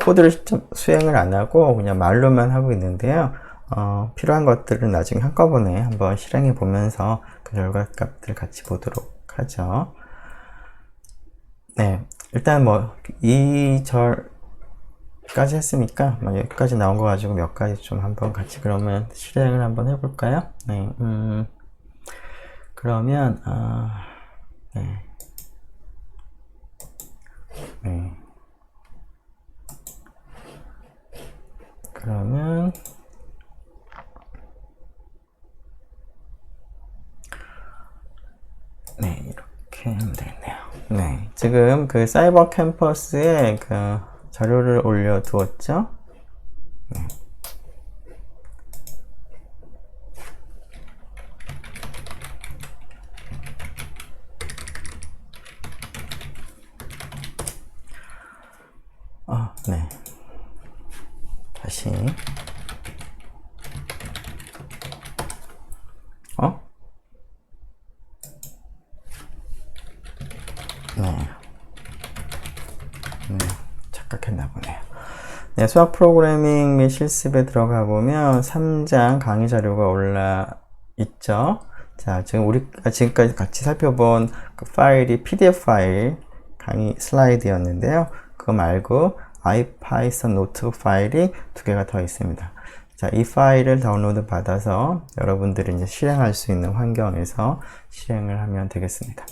코드를 수행을 안 하고 그냥 말로만 하고 있는데요. 필요한 것들은 나중에 한꺼번에 한번 실행해 보면서 그 결과값들 같이 보도록 하죠. 네, 일단 2절까지 했으니까 여기까지 나온 거 가지고 몇 가지 좀 한번 같이 그러면 실행을 한번 해볼까요? 네, 그러면 네. 그러면 이렇게 하면 되겠네요. 네, 지금 사이버 캠퍼스에 자료를 올려두었죠. 네. 네. 다시. 착각했나 보네요. 네, 수학 프로그래밍 및 실습에 들어가 보면 3장 강의 자료가 올라 있죠. 자, 지금 우리가 지금까지 같이 살펴본 파일이 PDF 파일 강의 슬라이드였는데요. 그거 말고 IPython 노트북 파일이 2개가 더 있습니다. 자, 이 파일을 다운로드 받아서 여러분들이 이제 실행할 수 있는 환경에서 실행을 하면 되겠습니다.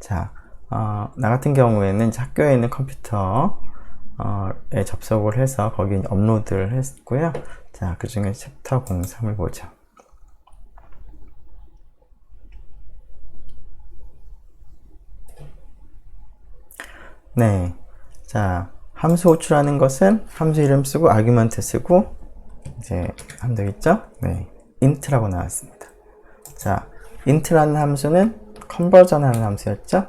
자, 나 같은 경우에는 학교에 있는 컴퓨터에 접속을 해서 거기에 업로드를 했고요. 자, 그 중에 챕터 03을 보죠. 네. 자, 함수 호출하는 것은 함수 이름 쓰고 아규먼트 쓰고 이제 하면 되겠죠? 네. int라고 나왔습니다. 자, int라는 함수는 컨버전 하는 함수였죠?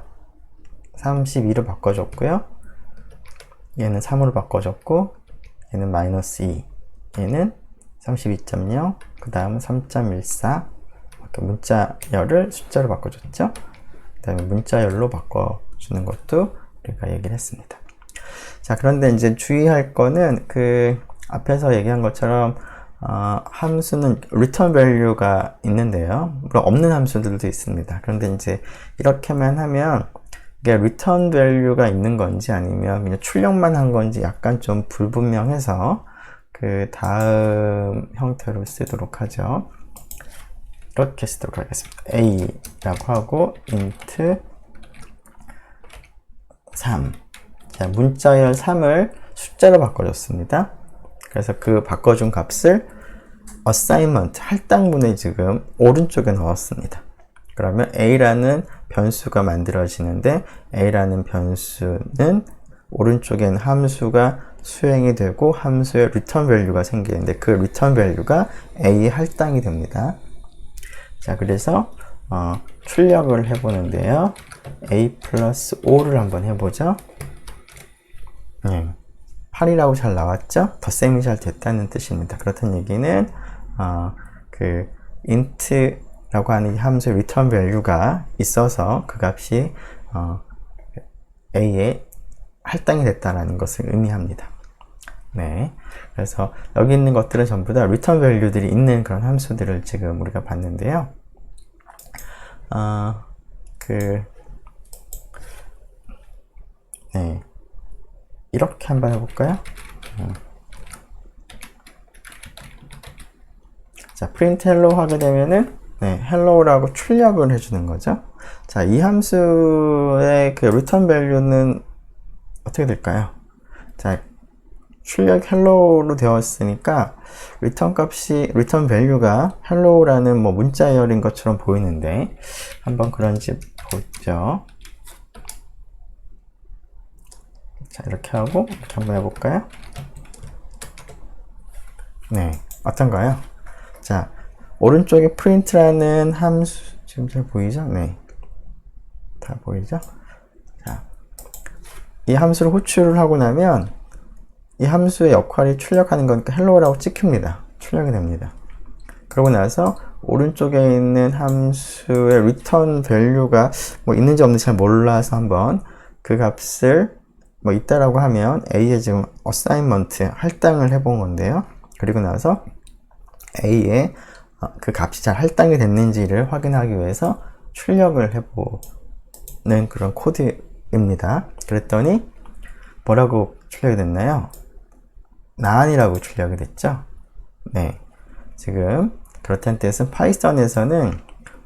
32로 바꿔줬고요. 얘는 3으로 바꿔줬고, 얘는 마이너스 2, 얘는 32.0, 그 다음은 3.14. 이렇게 문자열을 숫자로 바꿔줬죠. 그 다음에 문자열로 바꿔주는 것도 우리가 얘기를 했습니다. 자, 그런데 이제 주의할 거는 그 앞에서 얘기한 것처럼 함수는 return value가 있는데요. 물론 없는 함수들도 있습니다. 그런데 이제 이렇게만 하면 이게 return value가 있는 건지 아니면 그냥 출력만 한 건지 약간 좀 불분명해서 그 다음 형태로 쓰도록 하죠. 이렇게 쓰도록 하겠습니다. a라고 하고 int 3. 자, 문자열 3을 숫자로 바꿔줬습니다. 그래서 그 바꿔준 값을 assignment, 할당문에 지금 오른쪽에 넣었습니다. 그러면 a라는 변수가 만들어지는데 a라는 변수는 오른쪽에는 함수가 수행이 되고 함수의 return value가 생기는데 그 return value가 a에 할당이 됩니다. 자, 그래서 출력을 해보는데요. a 플러스 5를 한번 해보죠. 8이라고 잘 나왔죠? 덧셈이 잘 됐다는 뜻입니다. 그렇다는 얘기는 그 int라고 하는 이 함수의 return value가 있어서 그 값이 a에 할당이 됐다는 것을 의미합니다. 네, 그래서 여기 있는 것들은 전부 다 return value들이 있는 그런 함수들을 지금 우리가 봤는데요. 네, 이렇게 한번 해볼까요? 자, print hello 하게 되면은 hello라고 출력을 해주는 거죠. 자, 이 함수의 그 return value는 어떻게 될까요? 자, 출력 hello로 되었으니까 return value가 hello라는 뭐 문자열인 것처럼 보이는데 한번 그런지 보죠. 자, 이렇게 하고 이렇게 한번 해볼까요? 네, 어떤가요? 자, 오른쪽에 print라는 함수 지금 잘 보이죠? 네, 다 보이죠? 자, 이 함수를 호출을 하고 나면 이 함수의 역할이 출력하는 거니까 hello라고 찍힙니다. 출력이 됩니다. 그러고 나서 오른쪽에 있는 함수의 return value가 뭐 있는지 없는지 잘 몰라서 한번 그 값을 뭐 있다라고 하면 a에 지금 assignment 할당을 해본 건데요. 그리고 나서 a에 그 값이 잘 할당이 됐는지를 확인하기 위해서 출력을 해보는 그런 코드입니다. 그랬더니 뭐라고 출력이 됐나요? none이라고 출력이 됐죠. 네, 지금 그렇다는 뜻은 파이썬에서는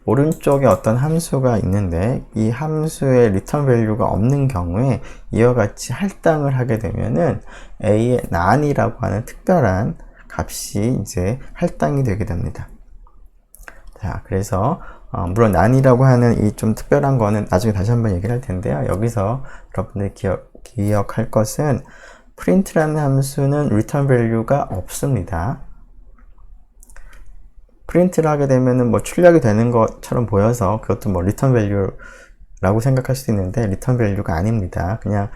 오른쪽에 어떤 함수가 있는데 이 함수의 return value가 없는 경우에 이와 같이 할당을 하게 되면은 a의 none이라고 하는 특별한 값이 이제 할당이 되게 됩니다. 자, 그래서 물론 none이라고 하는 이 좀 특별한 거는 나중에 다시 한번 얘기를 할 텐데요. 여기서 여러분들이 기억할 것은 print라는 함수는 return value가 없습니다. 프린트를 하게 되면은 뭐 출력이 되는 것처럼 보여서 그것도 뭐 return value라고 생각할 수도 있는데 return value가 아닙니다. 그냥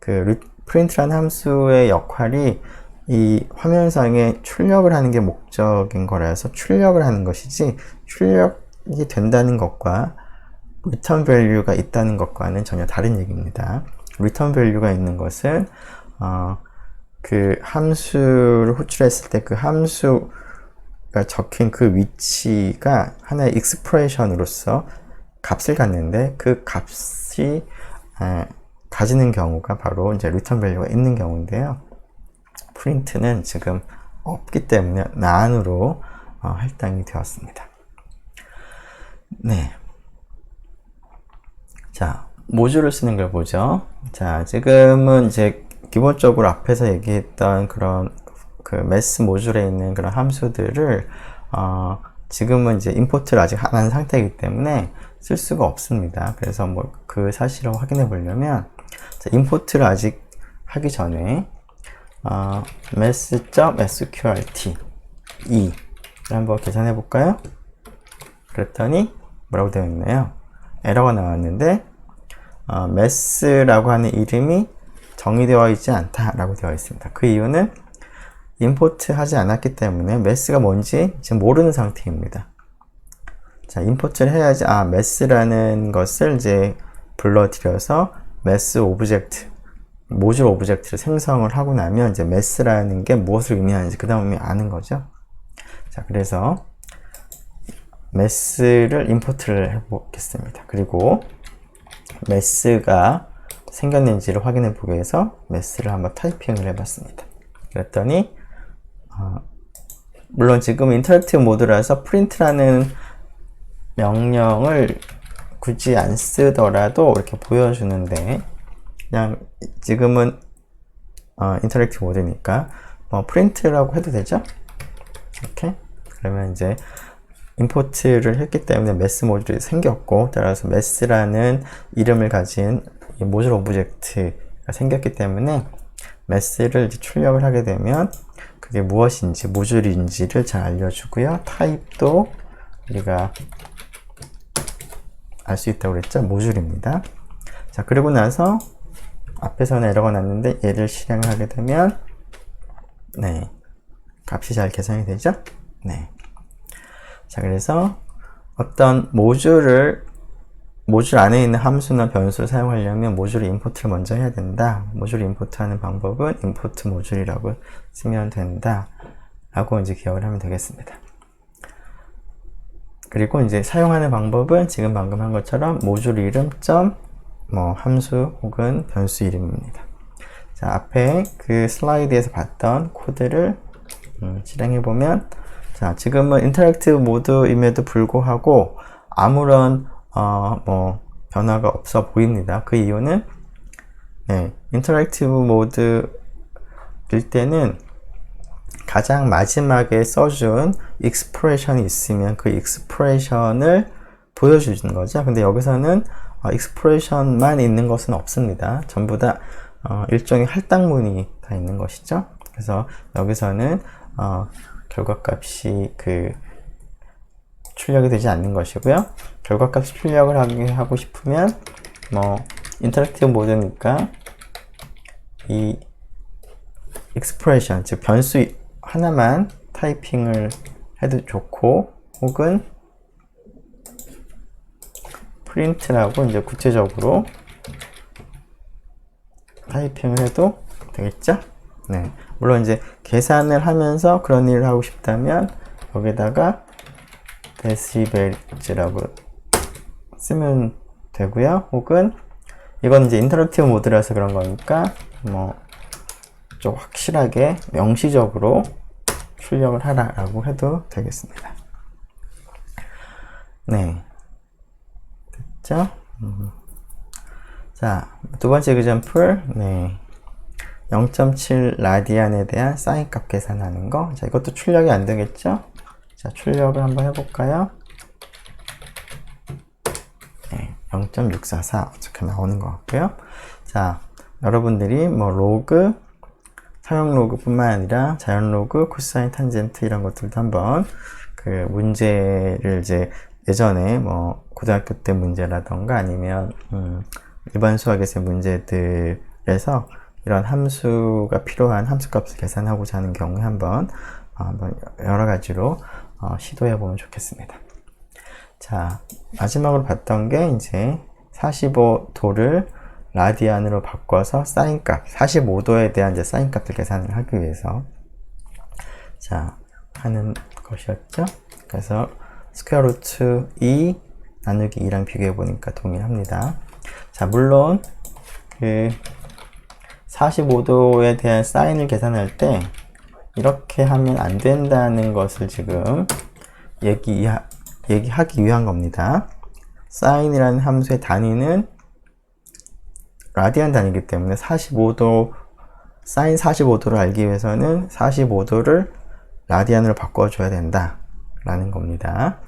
그 print라는 함수의 역할이 이 화면상에 출력을 하는 게 목적인 거라서 출력을 하는 것이지 출력이 된다는 것과 return value가 있다는 것과는 전혀 다른 얘기입니다. return value가 있는 것은 그 함수를 호출했을 때 그 함수 적힌 그 위치가 하나의 익스프레션으로서 값을 갖는데 그 값이 가지는 경우가 바로 이제 return value가 있는 경우인데요. print는 지금 없기 때문에 none으로 할당이 되었습니다. 네. 자, 모듈을 쓰는 걸 보죠. 자, 지금은 이제 기본적으로 앞에서 얘기했던 그런 그 메스 모듈에 있는 그런 함수들을 지금은 이제 임포트를 아직 안 한 상태이기 때문에 쓸 수가 없습니다. 그래서 뭐 그 사실을 확인해 보려면 임포트를 아직 하기 전에 mass.sqrt 2를 한번 계산해 볼까요? 그랬더니 뭐라고 되어 있나요? 에러가 나왔는데 mass라고 하는 이름이 정의되어 있지 않다라고 되어 있습니다. 그 이유는 임포트 하지 않았기 때문에 mass가 뭔지 지금 모르는 상태입니다. 자, 임포트를 해야지, mass라는 것을 이제 불러들여서 mass 오브젝트, 모듈 오브젝트를 생성을 하고 나면 이제 mass라는 게 무엇을 의미하는지 그 다음에 아는 거죠. 자, 그래서 mass를 임포트를 해보겠습니다. 그리고 mass가 생겼는지를 확인해 보기 위해서 mass를 한번 타이핑을 해봤습니다. 그랬더니 물론 지금 인터랙티브 모드라서 print라는 명령을 굳이 안 쓰더라도 이렇게 보여주는데, 그냥 지금은 인터랙티브 모드니까 프린트라고 해도 되죠? 이렇게. 그러면 이제 임포트를 했기 때문에 mass 모듈이 생겼고, 따라서 mass라는 이름을 가진 이 모듈 오브젝트가 생겼기 때문에 mass를 이제 출력을 하게 되면 그게 무엇인지, 모듈인지를 잘 알려주고요. 타입도 우리가 알 수 있다고 그랬죠? 모듈입니다. 자, 그리고 나서 앞에서는 에러가 났는데 얘를 실행을 하게 되면 네, 값이 잘 계산이 되죠? 네. 자, 그래서 어떤 모듈 안에 있는 함수나 변수를 사용하려면 모듈 임포트를 먼저 해야 된다. 모듈 임포트하는 방법은 임포트 모듈이라고 쓰면 된다. 라고 이제 기억을 하면 되겠습니다. 그리고 이제 사용하는 방법은 지금 방금 한 것처럼 모듈 이름 점 함수 혹은 변수 이름입니다. 자, 앞에 그 슬라이드에서 봤던 코드를 실행해 보면, 자, 지금은 인터랙티브 모드임에도 불구하고 아무런 변화가 없어 보입니다. 그 이유는 인터랙티브 모드일 때는 가장 마지막에 써준 expression이 있으면 그 expression을 보여주는 거죠. 근데 여기서는 expression만 있는 것은 없습니다. 전부 다 일종의 할당문이 다 있는 것이죠. 그래서 여기서는 결과값이 출력이 되지 않는 것이고요. 결과값이 출력을 하고 싶으면 인터랙티브 모드니까 이 expression, 즉 변수 하나만 타이핑을 해도 좋고, 혹은 print라고 이제 구체적으로 타이핑을 해도 되겠죠? 네. 물론 이제 계산을 하면서 그런 일을 하고 싶다면 여기다가 데시벨즈라고 쓰면 되고요. 혹은 이건 이제 인터랙티브 모드라서 그런 거니까 좀 확실하게 명시적으로 출력을 하라라고 해도 되겠습니다. 네, 됐죠? 자, 두 번째 example, 0.7 라디안에 대한 사인 값 계산하는 거. 자, 이것도 출력이 안 되겠죠? 자, 출력을 한번 해볼까요? 0.644 이렇게 나오는 것 같고요. 자, 여러분들이 로그, 사용 로그 뿐만 아니라 자연 로그, 코사인, 탄젠트 이런 것들도 한번 그 문제를 이제 예전에 고등학교 때 문제라던가 아니면 일반 수학에서의 문제들에서 이런 함수가 필요한 함수값을 계산하고자 하는 경우에 한번 여러 가지로 시도해 보면 좋겠습니다. 자, 마지막으로 봤던 게 이제 45도를 라디안으로 바꿔서 사인값, 45도에 대한 이제 사인값을 계산을 하기 위해서 하는 것이었죠. 그래서 스퀘어 루트 2 나누기 2랑 비교해 보니까 동일합니다. 자, 물론 그 45도에 대한 사인을 계산할 때 이렇게 하면 안 된다는 것을 지금 얘기하기 위한 겁니다. 사인이라는 함수의 단위는 라디안 단위이기 때문에 45도, 사인 45도를 알기 위해서는 45도를 라디안으로 바꿔줘야 된다 라는 겁니다.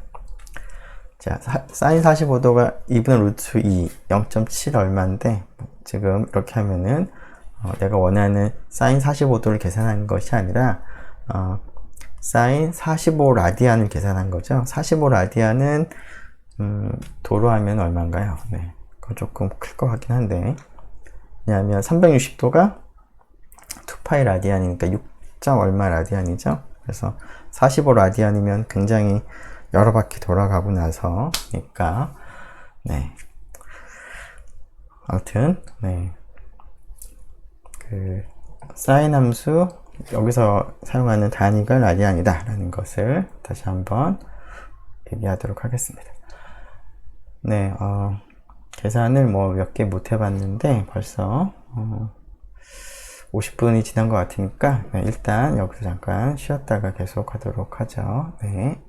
자, 사인 45도가 2분의 루트 2, 0.7 얼마인데 지금 이렇게 하면은 내가 원하는 사인 45도를 계산한 것이 아니라 사인 45 라디안을 계산한 거죠. 45 라디안은 도로 하면 얼마인가요? 네, 그거 조금 클 것 같긴 한데, 왜냐하면 360도가 2파이 라디안이니까 6. 얼마 라디안이죠. 그래서 45 라디안이면 굉장히 여러 바퀴 돌아가고 나서니까, 네. 아무튼, 네. 그 사인 함수 여기서 사용하는 단위가 라디안이다 라는 것을 다시 한번 얘기하도록 하겠습니다. 네, 계산을 뭐 몇 개 못 해봤는데 벌써 50분이 지난 것 같으니까, 네, 일단 여기서 잠깐 쉬었다가 계속 하도록 하죠. 네.